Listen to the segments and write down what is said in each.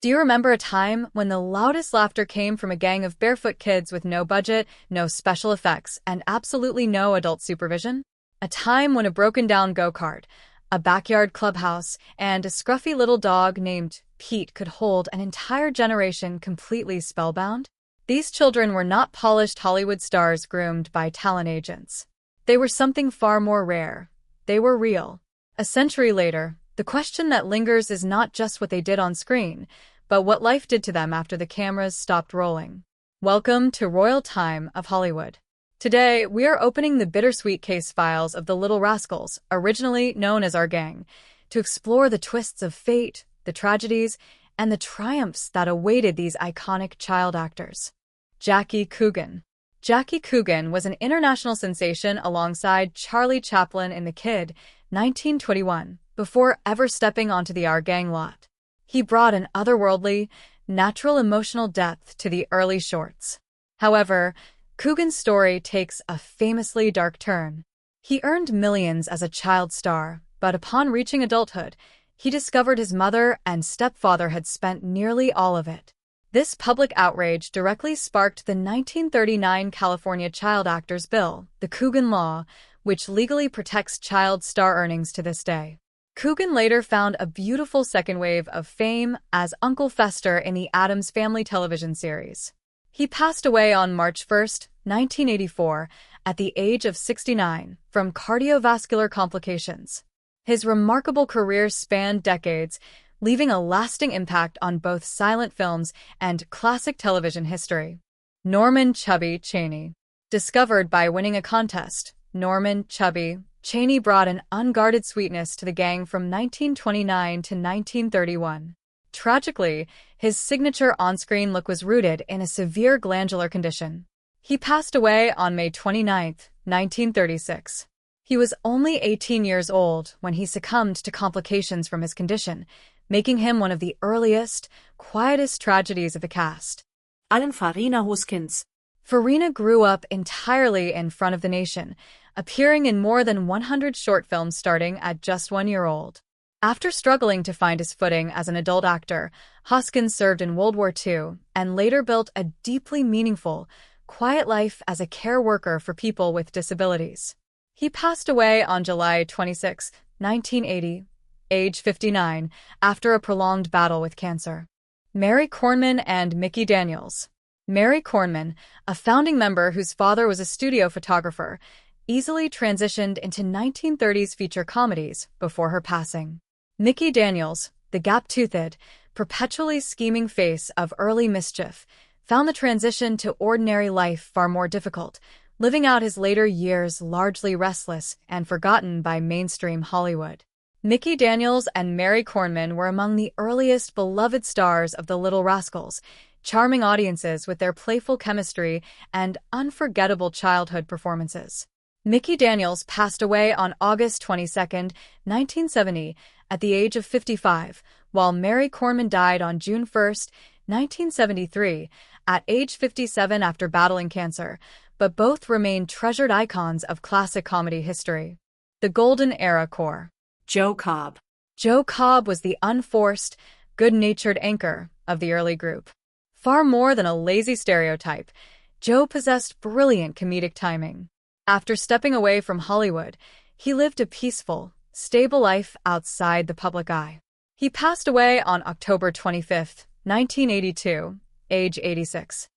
Do you remember a time when the loudest laughter came from a gang of barefoot kids with no budget, no special effects, and absolutely no adult supervision? A time when a broken-down go-kart, a backyard clubhouse, and a scruffy little dog named Pete could hold an entire generation completely spellbound? These children were not polished Hollywood stars groomed by talent agents. They were something far more rare. They were real. A century later, the question that lingers is not just what they did on screen, but what life did to them after the cameras stopped rolling. Welcome to Royal Time of Hollywood. Today, we are opening the bittersweet case files of the Little Rascals, originally known as Our Gang, to explore the twists of fate, the tragedies, and the triumphs that awaited these iconic child actors. Jackie Coogan. Jackie Coogan was an international sensation alongside Charlie Chaplin in The Kid, 1921, before ever stepping onto the Our Gang lot. He brought an otherworldly, natural emotional depth to the early shorts. However, Coogan's story takes a famously dark turn. He earned millions as a child star, but upon reaching adulthood, he discovered his mother and stepfather had spent nearly all of it. This public outrage directly sparked the 1939 California Child Actors Bill, the Coogan Law, which legally protects child star earnings to this day. Coogan later found a beautiful second wave of fame as Uncle Fester in the Addams Family television series. He passed away on March 1, 1984, at the age of 69, from cardiovascular complications. His remarkable career spanned decades, leaving a lasting impact on both silent films and classic television history. Norman Chubby Chaney. Discovered by winning a contest, Norman Chubby Chaney brought an unguarded sweetness to the gang from 1929 to 1931. Tragically, his signature on-screen look was rooted in a severe glandular condition. He passed away on May 29, 1936. He was only 18 years old when he succumbed to complications from his condition, making him one of the earliest, quietest tragedies of the cast. Farina Hoskins. Farina grew up entirely in front of the nation, appearing in more than 100 short films starting at just 1 year old. After struggling to find his footing as an adult actor, Hoskins served in World War II and later built a deeply meaningful, quiet life as a care worker for people with disabilities. He passed away on July 26, 1980, age 59, after a prolonged battle with cancer. Mary Kornman and Mickey Daniels. Mary Kornman, a founding member whose father was a studio photographer, easily transitioned into 1930s feature comedies before her passing. Mickey Daniels, the gap-toothed, perpetually scheming face of early mischief, found the transition to ordinary life far more difficult, living out his later years largely restless and forgotten by mainstream Hollywood. Mickey Daniels and Mary Kornman were among the earliest beloved stars of the Little Rascals, charming audiences with their playful chemistry and unforgettable childhood performances. Mickey Daniels passed away on August 22, 1970, at the age of 55, while Mary Kornman died on June 1, 1973, at age 57 after battling cancer, but both remain treasured icons of classic comedy history. The Golden Era Core. Joe Cobb. Joe Cobb was the unforced, good-natured anchor of the early group. Far more than a lazy stereotype, Joe possessed brilliant comedic timing. After stepping away from Hollywood, he lived a peaceful, stable life outside the public eye. He passed away on October 25, 1982, age 86.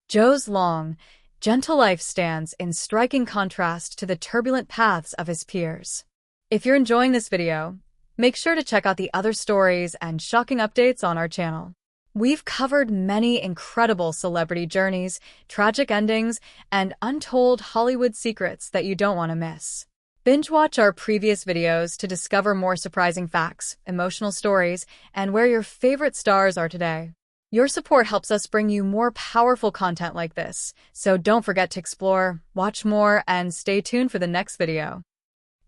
Joe's long, gentle life stands in striking contrast to the turbulent paths of his peers. If you're enjoying this video, make sure to check out the other stories and shocking updates on our channel. We've covered many incredible celebrity journeys, tragic endings, and untold Hollywood secrets that you don't want to miss. Binge watch our previous videos to discover more surprising facts, emotional stories, and where your favorite stars are today. Your support helps us bring you more powerful content like this, so don't forget to explore, watch more, and stay tuned for the next video.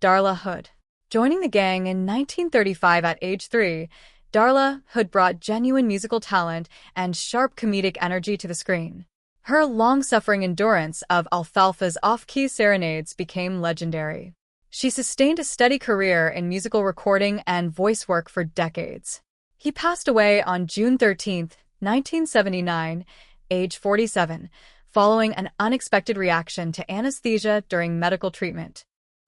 Darla Hood. Joining the gang in 1935 at age 3, Darla Hood brought genuine musical talent and sharp comedic energy to the screen. Her long-suffering endurance of Alfalfa's off-key serenades became legendary. She sustained a steady career in musical recording and voice work for decades. He passed away on June 13, 1979, age 47, following an unexpected reaction to anesthesia during medical treatment.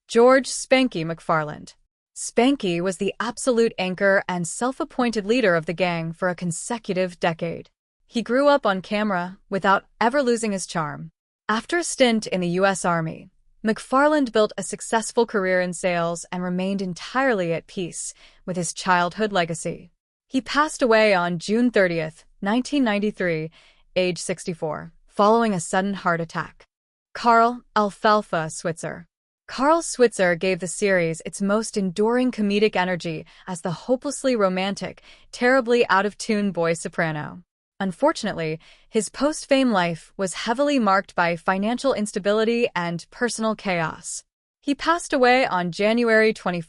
George "Spanky" McFarland. Spanky was the absolute anchor and self-appointed leader of the gang for a consecutive decade. He grew up on camera without ever losing his charm. After a stint in the U.S. Army, McFarland built a successful career in sales and remained entirely at peace with his childhood legacy. He passed away on June 30, 1993, age 64, following a sudden heart attack. Carl "Alfalfa" Switzer. Carl Switzer gave the series its most enduring comedic energy as the hopelessly romantic, terribly out-of-tune boy soprano. Unfortunately, his post-fame life was heavily marked by financial instability and personal chaos. He passed away on January 21,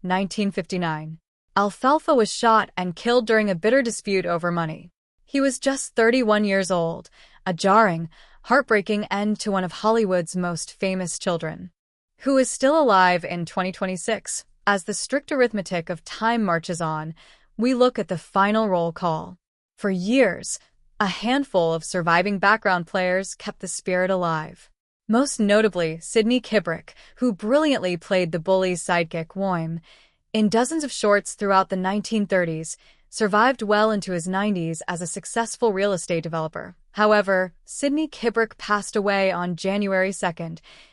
1959. Alfalfa was shot and killed during a bitter dispute over money. He was just 31 years old, a jarring, heartbreaking end to one of Hollywood's most famous children, who is still alive in 2026. As the strict arithmetic of time marches on, we look at the final roll call. For years, a handful of surviving background players kept the spirit alive. Most notably, Sidney Kibrick, who brilliantly played the bully's sidekick Woim in dozens of shorts throughout the 1930s, survived well into his 90s as a successful real estate developer. However, Sidney Kibrick passed away on January 2,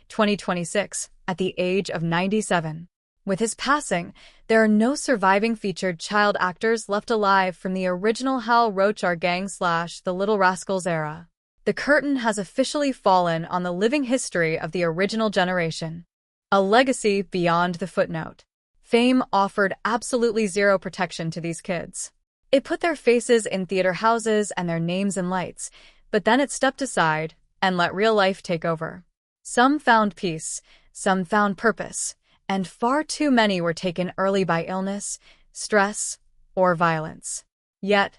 2026, at the age of 97. With his passing, there are no surviving featured child actors left alive from the original Hal Roach Our Gang / the Little Rascals era. The curtain has officially fallen on the living history of the original generation. A legacy beyond the footnote. Fame offered absolutely zero protection to these kids. It put their faces in theater houses and their names in lights, but then it stepped aside and let real life take over. Some found peace, some found purpose, and far too many were taken early by illness, stress, or violence. Yet,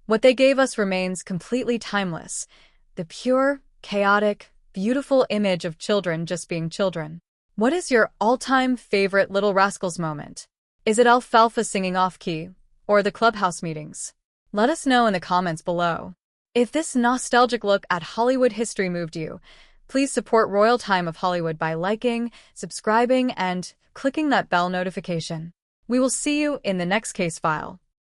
what they gave us remains completely timeless: the pure, chaotic, beautiful image of children just being children. What is your all-time favorite Little Rascals moment? Is it Alfalfa singing off-key, or the clubhouse meetings? Let us know in the comments below. If this nostalgic look at Hollywood history moved you, please support Royal Time of Hollywood by liking, subscribing, and clicking that bell notification. We will see you in the next case file.